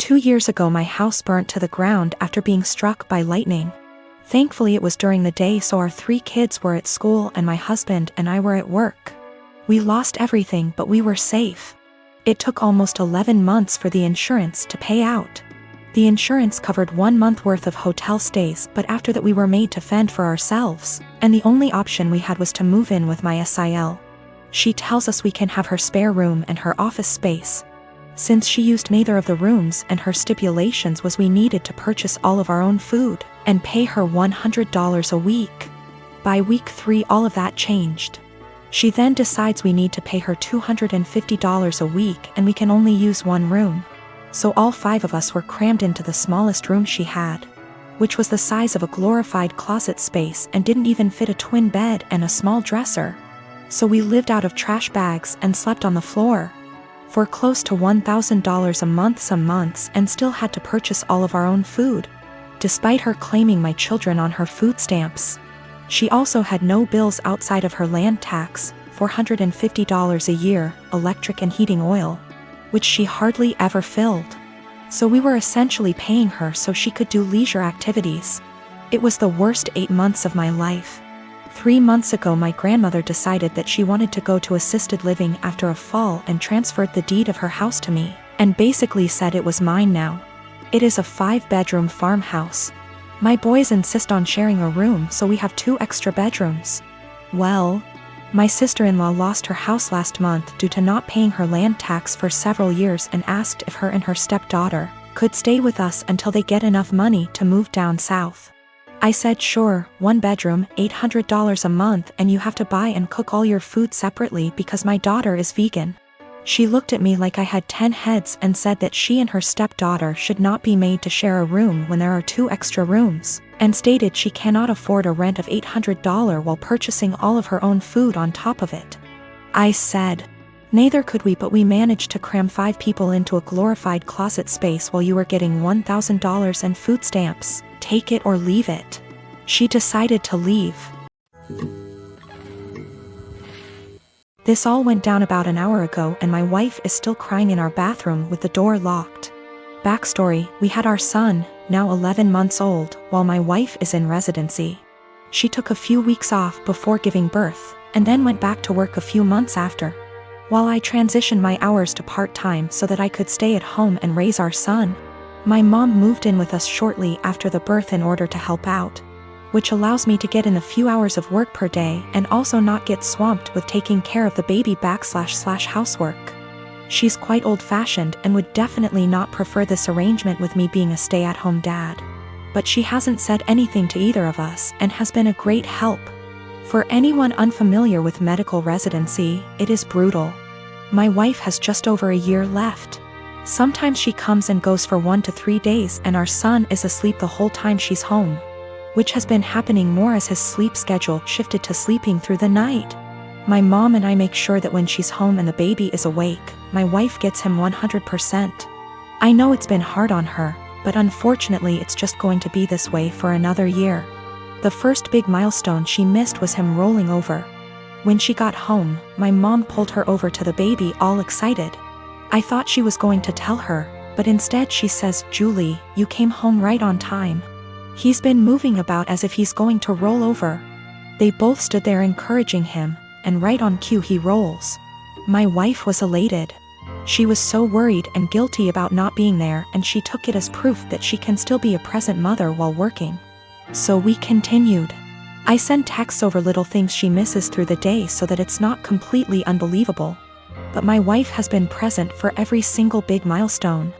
2 years ago my house burnt to the ground after being struck by lightning. Thankfully it was during the day, so our 3 kids were at school and my husband and I were at work. We lost everything, but we were safe. It took almost 11 months for the insurance to pay out. The insurance covered 1 month worth of hotel stays, but after that we were made to fend for ourselves, and the only option we had was to move in with my SIL. She tells us we can have her spare room and her office space. Since she used neither of the rooms, and her stipulations was we needed to purchase all of our own food and pay her $100 a week. By week 3 all of that changed. She then decides we need to pay her $250 a week and we can only use 1 room. So all 5 of us were crammed into the smallest room she had, which was the size of a glorified closet space and didn't even fit a twin bed and a small dresser. So we lived out of trash bags and slept on the floor for close to $1,000 a month some months, and still had to purchase all of our own food, despite her claiming my children on her food stamps. She also had no bills outside of her land tax, $450 a year, electric and heating oil, which she hardly ever filled. So we were essentially paying her so she could do leisure activities. It was the worst 8 months of my life. 3 months ago my grandmother decided that she wanted to go to assisted living after a fall and transferred the deed of her house to me, and basically said it was mine now. It is a 5-bedroom farmhouse. My boys insist on sharing a room, so we have 2 extra bedrooms. Well, my sister-in-law lost her house last month due to not paying her land tax for several years and asked if her and her stepdaughter could stay with us until they get enough money to move down south. I said sure, 1 bedroom, $800 a month, and you have to buy and cook all your food separately because my daughter is vegan. She looked at me like I had 10 heads and said that she and her stepdaughter should not be made to share a room when there are 2 extra rooms, and stated she cannot afford a rent of $800 while purchasing all of her own food on top of it. I said, neither could we, but we managed to cram 5 people into a glorified closet space while you were getting $1,000 and food stamps. Take it or leave it. She decided to leave. This all went down about an hour ago, and my wife is still crying in our bathroom with the door locked. Backstory: we had our son, now 11 months old, while my wife is in residency. She took a few weeks off before giving birth, and then went back to work a few months after, while I transitioned my hours to part-time so that I could stay at home and raise our son. My mom moved in with us shortly after the birth in order to help out, which allows me to get in a few hours of work per day and also not get swamped with taking care of the baby / housework. She's quite old-fashioned and would definitely not prefer this arrangement with me being a stay-at-home dad. But she hasn't said anything to either of us and has been a great help. For anyone unfamiliar with medical residency, it is brutal. My wife has just over a year left. Sometimes she comes and goes for 1 to 3 days and our son is asleep the whole time she's home, which has been happening more as his sleep schedule shifted to sleeping through the night. My mom and I make sure that when she's home and the baby is awake, my wife gets him 100%. I know it's been hard on her, but unfortunately it's just going to be this way for another year. The first big milestone she missed was him rolling over. When she got home, my mom pulled her over to the baby all excited. I thought she was going to tell her, but instead she says, "Julie, you came home right on time. He's been moving about as if he's going to roll over." They both stood there encouraging him, and right on cue he rolls. My wife was elated. She was so worried and guilty about not being there, and she took it as proof that she can still be a present mother while working. So we continued. I send texts over little things she misses through the day so that it's not completely unbelievable. But my wife has been present for every single big milestone.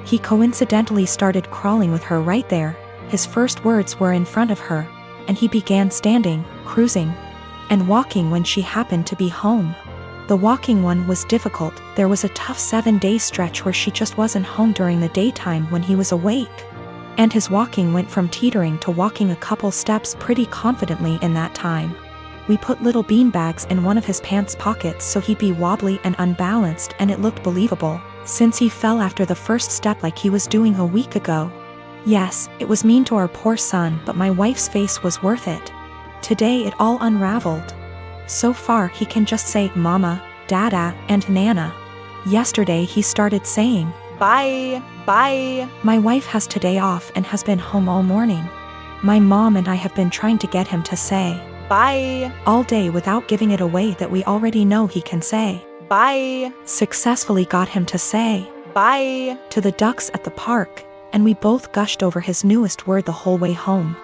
He coincidentally started crawling with her right there. His first words were in front of her, and he began standing, cruising, and walking when she happened to be home. The walking one was difficult. There was a tough 7-day stretch where she just wasn't home during the daytime when he was awake. And his walking went from teetering to walking a couple steps pretty confidently in that time. We put little beanbags in one of his pants pockets so he'd be wobbly and unbalanced, and it looked believable, since he fell after the first step like he was doing a week ago. Yes, it was mean to our poor son, but my wife's face was worth it. Today it all unraveled. So far he can just say Mama, Dada, and Nana. Yesterday he started saying Bye. Bye. My wife has today off and has been home all morning. My mom and I have been trying to get him to say Bye. all day without giving it away that we already know he can say. Bye. Successfully got him to say Bye to the ducks at the park, and we both gushed over his newest word the whole way home.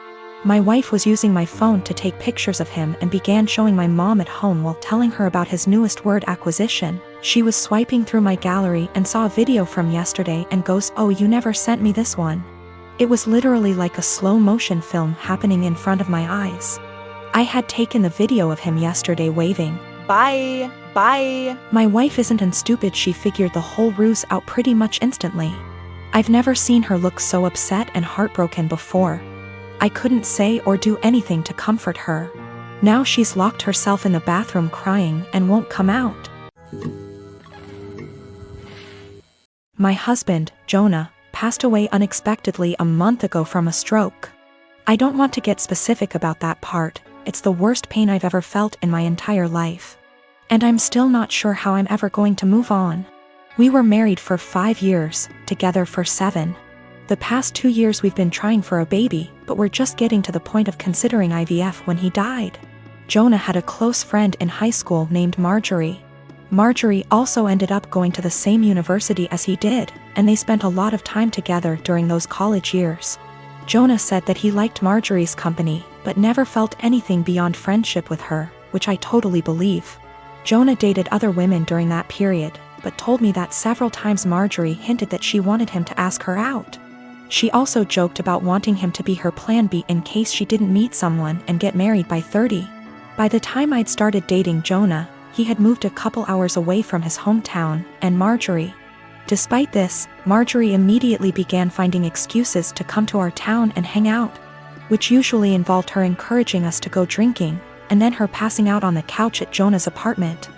My wife was using my phone to take pictures of him and began showing my mom at home while telling her about his newest word acquisition. She was swiping through my gallery and saw a video from yesterday and goes, "Oh, you never sent me this one." It was literally like a slow motion film happening in front of my eyes. I had taken the video of him yesterday waving Bye. Bye. My wife isn't stupid. She figured the whole ruse out pretty much instantly. I've never seen her look so upset and heartbroken before. I couldn't say or do anything to comfort her. Now she's locked herself in the bathroom crying and won't come out. My husband, Jonah, passed away unexpectedly a month ago from a stroke. I don't want to get specific about that part. It's the worst pain I've ever felt in my entire life. And I'm still not sure how I'm ever going to move on. We were married for 5 years, together for 7. The past 2 years we've been trying for a baby, but we're just getting to the point of considering IVF when he died. Jonah had a close friend in high school named Marjorie. Marjorie also ended up going to the same university as he did, and they spent a lot of time together during those college years. Jonah said that he liked Marjorie's company, but never felt anything beyond friendship with her, which I totally believe. Jonah dated other women during that period, but told me that several times Marjorie hinted that she wanted him to ask her out. She also joked about wanting him to be her plan B in case she didn't meet someone and get married by 30. By the time I'd started dating Jonah, he had moved a couple hours away from his hometown, and Marjorie. Despite this, Marjorie immediately began finding excuses to come to our town and hang out, which usually involved her encouraging us to go drinking, and then her passing out on the couch at Jonah's apartment.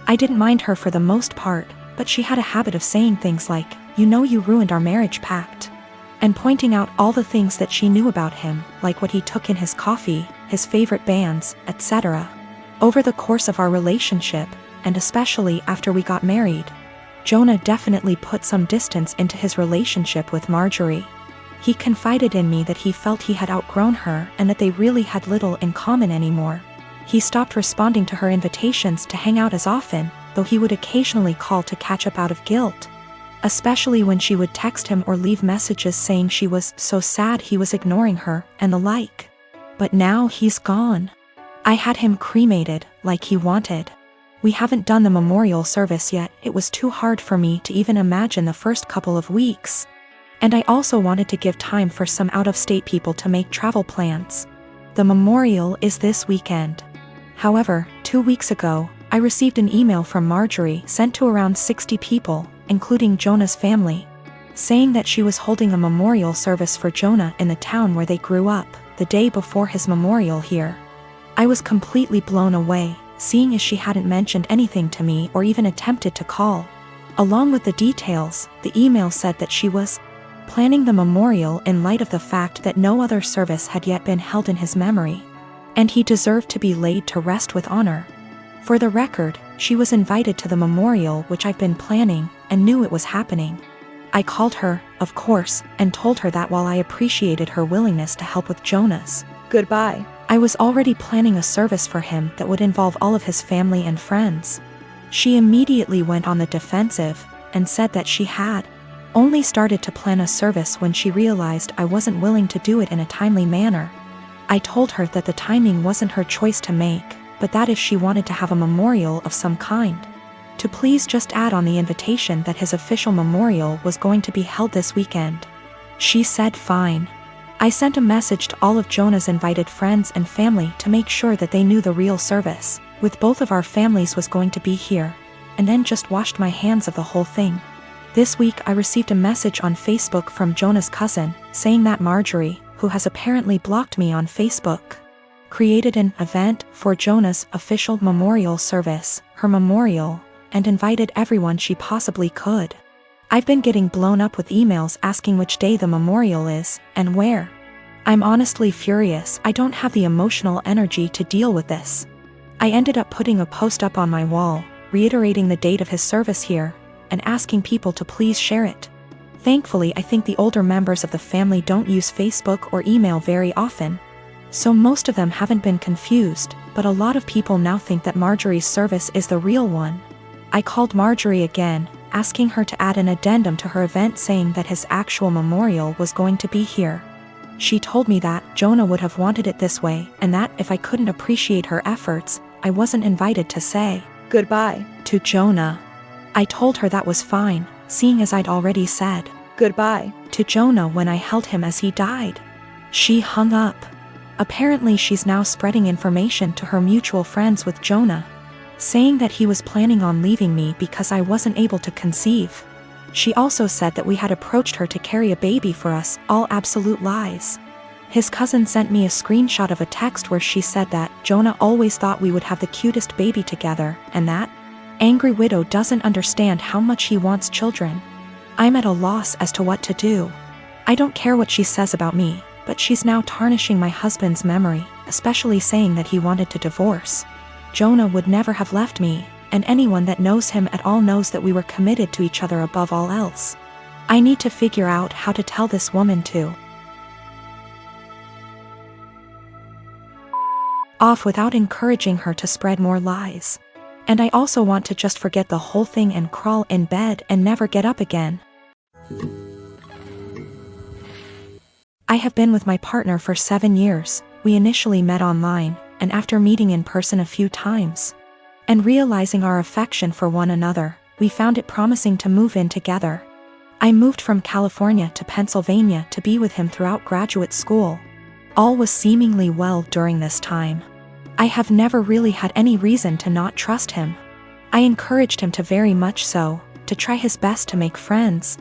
I didn't mind her for the most part, but she had a habit of saying things like, "You know you ruined our marriage pact," and pointing out all the things that she knew about him, like what he took in his coffee, his favorite bands, etc. Over the course of our relationship, and especially after we got married, Jonah definitely put some distance into his relationship with Marjorie. He confided in me that he felt he had outgrown her and that they really had little in common anymore. He stopped responding to her invitations to hang out as often, though he would occasionally call to catch up out of guilt. Especially when she would text him or leave messages saying she was so sad he was ignoring her, and the like. But now he's gone. I had him cremated, like he wanted. We haven't done the memorial service yet. It was too hard for me to even imagine the first couple of weeks. And I also wanted to give time for some out-of-state people to make travel plans. The memorial is this weekend. However, 2 weeks ago, I received an email from Marjorie sent to around 60 people, including Jonah's family, saying that she was holding a memorial service for Jonah in the town where they grew up, the day before his memorial here. I was completely blown away, seeing as she hadn't mentioned anything to me or even attempted to call. Along with the details, the email said that she was planning the memorial in light of the fact that no other service had yet been held in his memory, and he deserved to be laid to rest with honor. For the record, she was invited to the memorial, which I've been planning, and knew it was happening. I called her, of course, and told her that while I appreciated her willingness to help with Jonah's Goodbye. I was already planning a service for him that would involve all of his family and friends. She immediately went on the defensive, and said that she had only started to plan a service when she realized I wasn't willing to do it in a timely manner. I told her that the timing wasn't her choice to make, but that if she wanted to have a memorial of some kind, to please just add on the invitation that his official memorial was going to be held this weekend. She said fine. I sent a message to all of Jonah's invited friends and family to make sure that they knew the real service, with both of our families, was going to be here, and then just washed my hands of the whole thing. This week I received a message on Facebook from Jonah's cousin, saying that Marjorie, who has apparently blocked me on Facebook, created an event for Jonah's official memorial service, her memorial, and invited everyone she possibly could. I've been getting blown up with emails asking which day the memorial is, and where. I'm honestly furious. I don't have the emotional energy to deal with this. I ended up putting a post up on my wall, reiterating the date of his service here, and asking people to please share it. Thankfully, I think the older members of the family don't use Facebook or email very often, so most of them haven't been confused, but a lot of people now think that Marjorie's service is the real one. I called Marjorie again, asking her to add an addendum to her event saying that his actual memorial was going to be here. She told me that Jonah would have wanted it this way, and that if I couldn't appreciate her efforts, I wasn't invited to say Goodbye. to Jonah. I told her that was fine, seeing as I'd already said Goodbye to Jonah when I held him as he died. She hung up. Apparently she's now spreading information to her mutual friends with Jonah, saying that he was planning on leaving me because I wasn't able to conceive. She also said that we had approached her to carry a baby for us, all absolute lies. His cousin sent me a screenshot of a text where she said that Jonah always thought we would have the cutest baby together, and that angry widow doesn't understand how much he wants children. I'm at a loss as to what to do. I don't care what she says about me, but she's now tarnishing my husband's memory, especially saying that he wanted to divorce. Jonah would never have left me, and anyone that knows him at all knows that we were committed to each other above all else. I need to figure out how to tell this woman to off without encouraging her to spread more lies. And I also want to just forget the whole thing and crawl in bed and never get up again. I have been with my partner for 7 years. We initially met online, and after meeting in person a few times and realizing our affection for one another, we found it promising to move in together. I moved from California to Pennsylvania to be with him throughout graduate school. All was seemingly well during this time. I have never really had any reason to not trust him. I encouraged him to very much so, to try his best to make friends,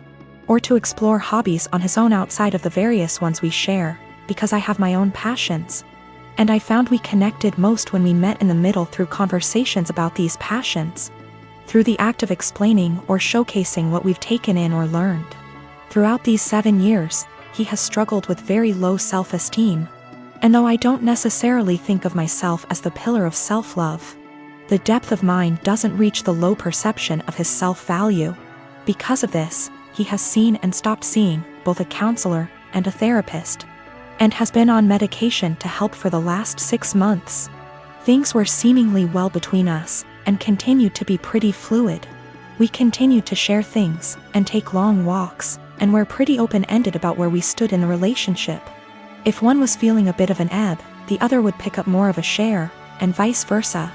or to explore hobbies on his own outside of the various ones we share, because I have my own passions. And I found we connected most when we met in the middle through conversations about these passions, through the act of explaining or showcasing what we've taken in or learned. Throughout these 7 years, he has struggled with very low self-esteem, and though I don't necessarily think of myself as the pillar of self-love, the depth of mine doesn't reach the low perception of his self-value. Because of this, he has seen and stopped seeing both a counselor and a therapist, and has been on medication to help for the last 6 months. Things were seemingly well between us, and continued to be pretty fluid. We continued to share things, and take long walks, and were pretty open-ended about where we stood in the relationship. If one was feeling a bit of an ebb, the other would pick up more of a share, and vice versa.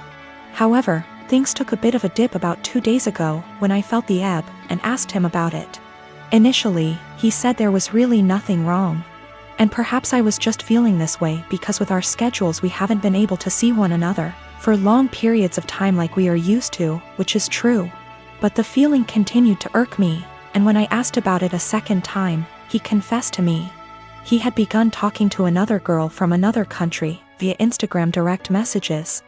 However, things took a bit of a dip about 2 days ago when I felt the ebb and asked him about it. Initially, he said there was really nothing wrong. And perhaps I was just feeling this way because with our schedules we haven't been able to see one another for long periods of time like we are used to, which is true. But the feeling continued to irk me, and when I asked about it a second time, he confessed to me he had begun talking to another girl from another country via Instagram direct messages.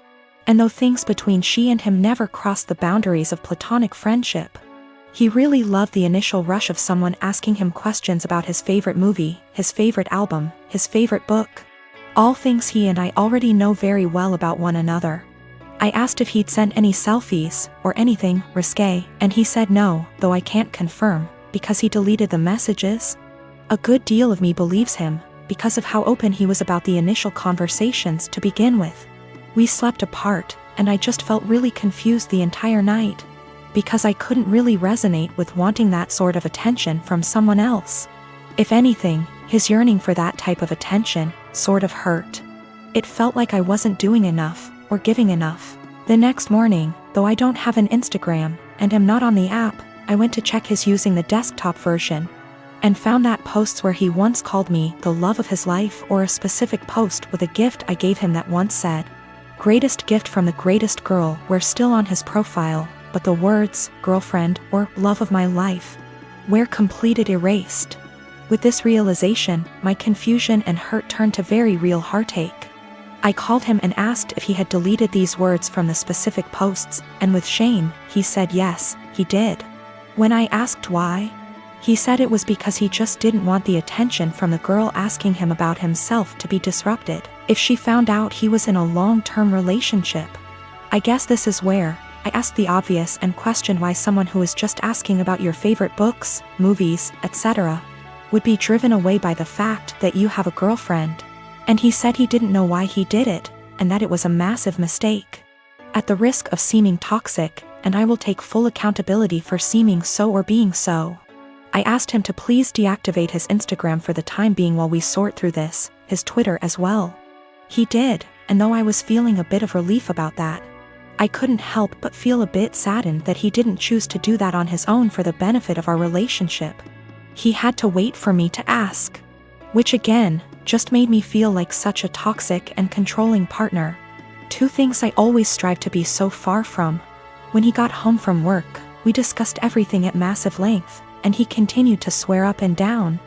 And though things between she and him never crossed the boundaries of platonic friendship, he really loved the initial rush of someone asking him questions about his favorite movie, his favorite album, his favorite book. All things he and I already know very well about one another. I asked if he'd sent any selfies, or anything risque, and he said no, though I can't confirm, because he deleted the messages. A good deal of me believes him, because of how open he was about the initial conversations to begin with. We slept apart, and I just felt really confused the entire night, because I couldn't really resonate with wanting that sort of attention from someone else. If anything, his yearning for that type of attention sort of hurt. It felt like I wasn't doing enough, or giving enough. The next morning, though I don't have an Instagram, and am not on the app, I went to check his using the desktop version, and found that posts where he once called me the love of his life, or a specific post with a gift I gave him that once said, "Greatest gift from the greatest girl," were still on his profile, but the words, girlfriend, or love of my life, were completed erased. With this realization, my confusion and hurt turned to very real heartache. I called him and asked if he had deleted these words from the specific posts, and with shame, he said yes, he did. When I asked why, he said it was because he just didn't want the attention from the girl asking him about himself to be disrupted if she found out he was in a long-term relationship. I guess this is where I asked the obvious and questioned why someone who is just asking about your favorite books, movies, etc., would be driven away by the fact that you have a girlfriend. And he said he didn't know why he did it, and that it was a massive mistake. At the risk of seeming toxic, and I will take full accountability for seeming so or being so, I asked him to please deactivate his Instagram for the time being while we sort through this, his Twitter as well. He did, and though I was feeling a bit of relief about that, I couldn't help but feel a bit saddened that he didn't choose to do that on his own for the benefit of our relationship. He had to wait for me to ask. Which again, just made me feel like such a toxic and controlling partner. Two things I always strive to be so far from. When he got home from work, we discussed everything at massive length, and he continued to swear up and down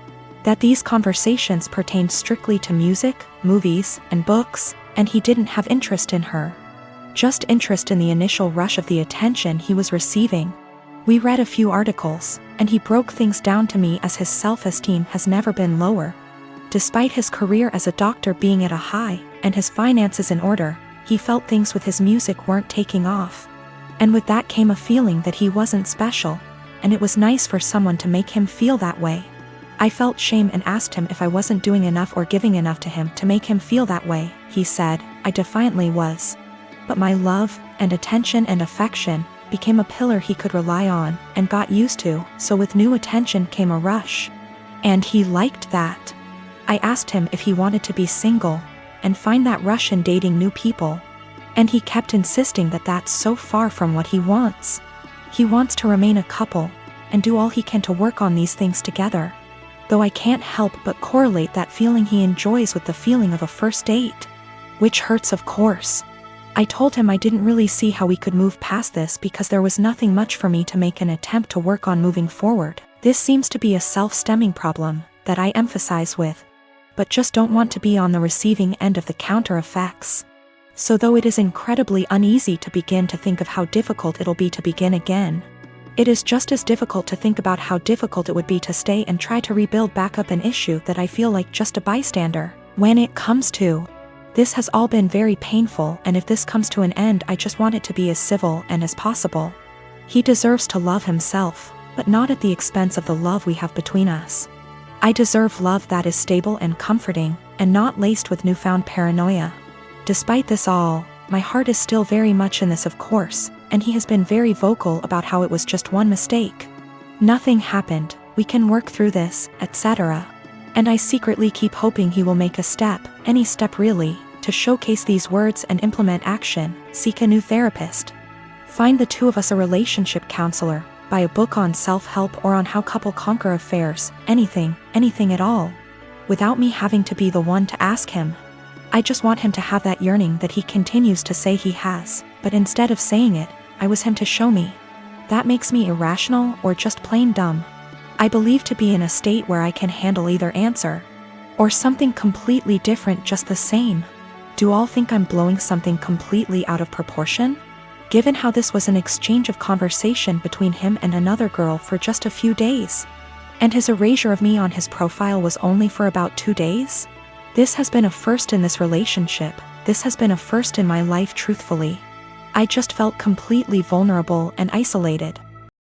that these conversations pertained strictly to music, movies, and books, and he didn't have interest in her. Just interest in the initial rush of the attention he was receiving. We read a few articles, and he broke things down to me as his self-esteem has never been lower. Despite his career as a doctor being at a high, and his finances in order, he felt things with his music weren't taking off. And with that came a feeling that he wasn't special, and it was nice for someone to make him feel that way. I felt shame and asked him if I wasn't doing enough or giving enough to him to make him feel that way. He said, I defiantly was. But my love, and attention and affection, became a pillar he could rely on, and got used to, so with new attention came a rush. And he liked that. I asked him if he wanted to be single, and find that rush in dating new people. And he kept insisting that that's so far from what he wants. He wants to remain a couple, and do all he can to work on these things together. Though I can't help but correlate that feeling he enjoys with the feeling of a first date. Which hurts, of course. I told him I didn't really see how we could move past this because there was nothing much for me to make an attempt to work on moving forward. This seems to be a self-stemming problem that I emphasize with, but just don't want to be on the receiving end of the counter effects. So though it is incredibly uneasy to begin to think of how difficult it'll be to begin again, it is just as difficult to think about how difficult it would be to stay and try to rebuild back up an issue that I feel like just a bystander. When it comes to, this has all been very painful, and if this comes to an end, I just want it to be as civil and as possible. He deserves to love himself, but not at the expense of the love we have between us. I deserve love that is stable and comforting, and not laced with newfound paranoia. Despite this all, my heart is still very much in this, of course, and he has been very vocal about how it was just one mistake. Nothing happened, we can work through this, etc. And I secretly keep hoping he will make a step, any step really, to showcase these words and implement action, seek a new therapist. Find the two of us a relationship counselor, buy a book on self-help or on how couple conquer affairs, anything at all. Without me having to be the one to ask him. I just want him to have that yearning that he continues to say he has, but instead of saying it, I was him to show me. That makes me irrational or just plain dumb. I believe to be in a state where I can handle either answer. Or something completely different just the same. Do all think I'm blowing something completely out of proportion? Given how this was an exchange of conversation between him and another girl for just a few days. And his erasure of me on his profile was only for about 2 days? This has been a first in this relationship, this has been a first in my life truthfully. I just felt completely vulnerable and isolated.